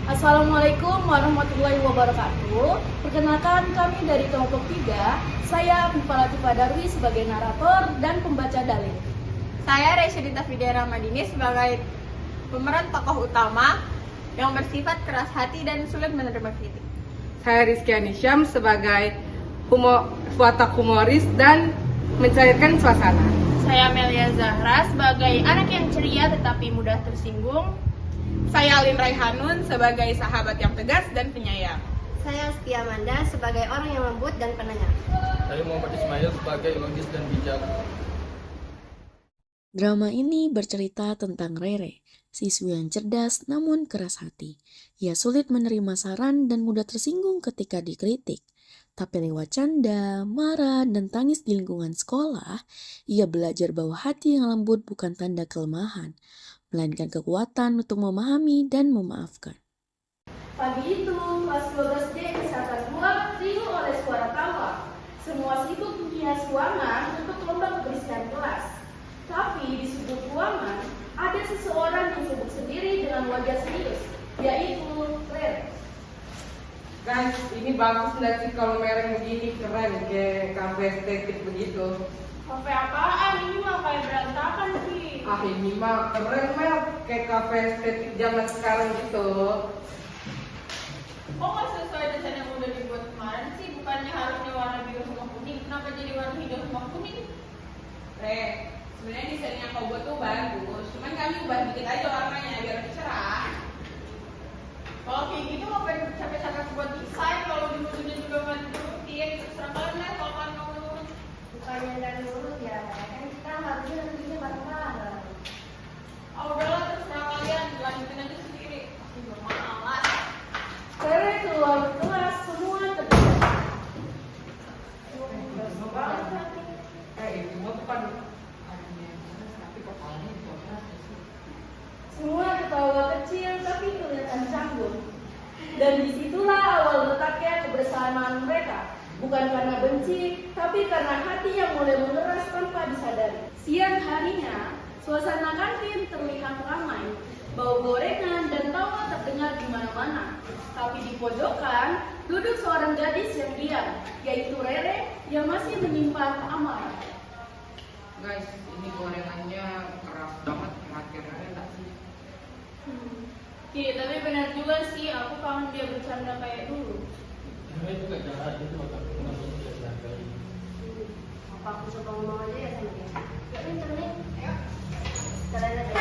Assalamualaikum warahmatullahi wabarakatuh. Perkenalkan, kami dari kelompok 3. Saya Pipa Latifa Darwi sebagai narator dan pembaca dalil. Saya Resyadita Fidya Ramadini sebagai pemeran tokoh utama yang bersifat keras hati dan sulit menerima kritik. Saya Rizky Anisyam sebagai watak humoris dan mencairkan suasana. Saya Melia Zahra sebagai anak yang ceria tetapi mudah tersinggung. Saya Alin Raihanun sebagai sahabat yang tegas dan penyayang. Saya Setia Manda sebagai orang yang lembut dan penengah. Saya Muhammad Ismail sebagai logis dan bijak. Drama ini bercerita tentang Rere, siswi yang cerdas namun keras hati. Ia sulit menerima saran dan mudah tersinggung ketika dikritik. Tapi lewat canda, marah, dan tangis di lingkungan sekolah, ia belajar bahwa hati yang lembut bukan tanda kelemahan, melainkan kekuatan untuk memahami dan memaafkan. Pagi itu, kelas 12D kesehatan keluar riuh oleh suara tawa. Semua sibuk menghias ruangan untuk lomba kebersihan kelas. Tapi di sudut ruangan, ada seseorang yang sibuk sendiri dengan wajah serius, yaitu Rere. Guys, ini bagus nggak sih kalau merek begini, keren kayak kafe estetik begitu. Kafe apaan? Ini mah kayak berantakan sih. Ini mah keren Mel, kayak kafe estetik zaman sekarang gitu. Kok nggak sesuai desain yang udah dibuat kemarin sih? Bukannya harusnya warna biru sama kuning? Kenapa jadi warna hijau sama kuning? Sebenarnya desain yang kau buat tuh bagus, cuman kami ubah dikit aja warnanya biar lebih cerah. Kalau kayak gitu ngapain capek-capek buat desain kalau dulu-dulunya juga nggak diturutin? Terserah kalian lah kalau kalian mau nurut. Bukannya nggak nurut ya, kan kita harusnya nantinya bareng-bareng. Oh udahlah, terserah kalian, lanjutin aja sendiri. Aku juga malas. Rere keluar kelas, semua terdiam. Itu mah bukan. Semua ketawa kecil tapi kelihatan canggung. Dan disitulah awal letaknya kebersamaan mereka. Bukan karena benci, tapi karena hati yang mulai mengeras tanpa disadari. Siang harinya, suasana kantin terlihat ramai. Bau gorengan dan tawa terdengar di mana-mana. Tapi di pojokan, duduk seorang gadis yang diam, yaitu Rere yang masih menyimpan amarah. Guys, ini gorengannya keras banget, kira-kira enggak sih? Iya, tapi benar juga sih, aku kangen dia bercanda kayak dulu. Saya juga jahat itu otakku masih tidak dihargai. Apa aku coba ngomong aja ya sama dia? Yuk pinter nih, ayo. Sekalian aja.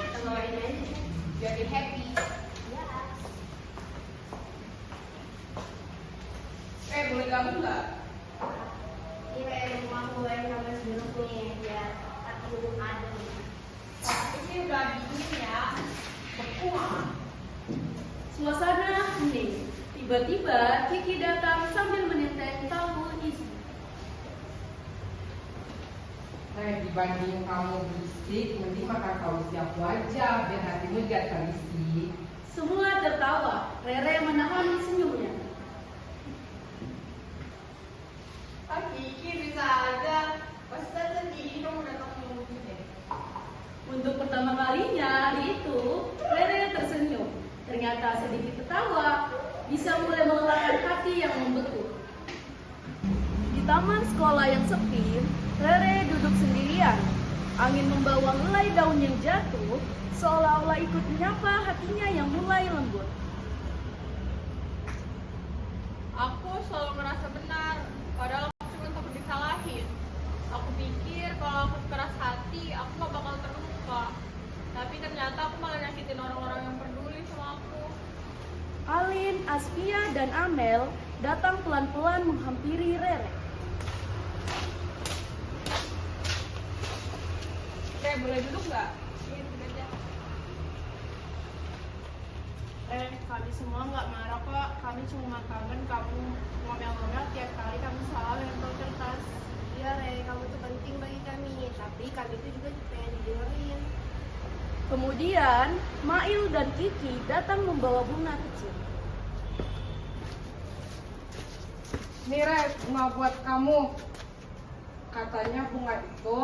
Kita bawain aja. Biar dia happy. Ya. Boleh gabung nggak? Ini mau aku bawain nama jeruk nih, biar aku adem. Tapi sih udah dingin ya. Bekuan. Suasana hening. Tiba-tiba Kiki datang sambil menenteng tahu isi. Dibanding kamu berisik, mending makan kausi aku aja, biar hatimu gak terisi. Semua tertawa. Rere menahan senyumnya. Kiki bisa aja. Pasti sendiri kamu datang mengunjungi deh. Untuk pertama kalinya hari itu, Rere tersenyum. Ternyata sedikit tertawa bisa mulai melelahkan hati yang membeku. Di taman sekolah yang sepi, Rere duduk sendirian. Angin membawa helai daun yang jatuh, seolah-olah ikut menyapa hatinya yang mulai lembut. Aku selalu merasa benar, padahal aku cuma takut disalahin. Aku pikir kalau aku keras hati, aku gak bakal terluka. Tapi ternyata aku malah nyakitin orang-orang yang peduli sama aku. Alin, Asfia, dan Amel datang pelan-pelan menghampiri Rere. Boleh duduk nggak? Iya, duduk aja. Kami semua nggak marah kok. Kami cuma kangen kamu ngomel-ngomel tiap kali kamu salah lempar kertas. Iya, Re, kamu tuh penting bagi kami. Tapi kami tuh juga pengen didengerin. Kemudian, Mail dan Kiki datang membawa bunga kecil. Nih Re, bunga buat kamu. Katanya bunga itu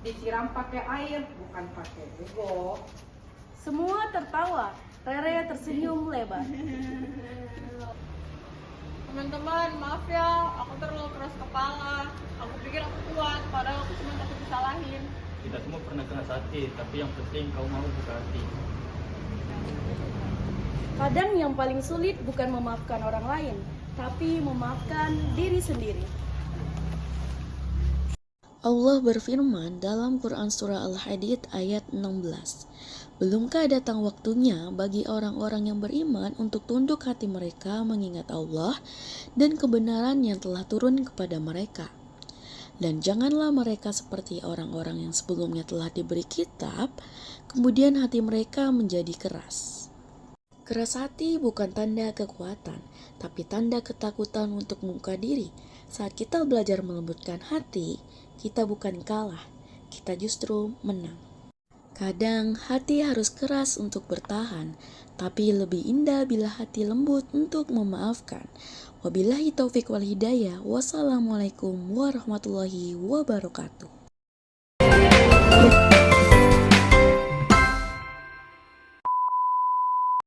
Disiram pakai air, bukan pakai ego. Semua tertawa. Rere tersenyum lebar. Teman-teman, maaf ya, aku terlalu keras kepala. Aku pikir aku kuat, padahal aku cuma takut disalahin. Kita semua pernah keras hati, tapi yang penting kau mau buka hati. Kadang yang paling sulit bukan memaafkan orang lain, tapi memaafkan diri sendiri. Allah berfirman dalam Quran Surah Al-Hadid ayat 16, "Belumkah datang waktunya bagi orang-orang yang beriman untuk tunduk hati mereka mengingat Allah dan kebenaran yang telah turun kepada mereka. Dan janganlah mereka seperti orang-orang yang sebelumnya telah diberi kitab, kemudian hati mereka menjadi keras." Keras hati bukan tanda kekuatan, tapi tanda ketakutan untuk membuka diri. Saat kita belajar melembutkan hati, kita bukan kalah, kita justru menang. Kadang hati harus keras untuk bertahan, tapi lebih indah bila hati lembut untuk memaafkan. Wabillahi taufik wal hidayah. Wassalamualaikum warahmatullahi wabarakatuh.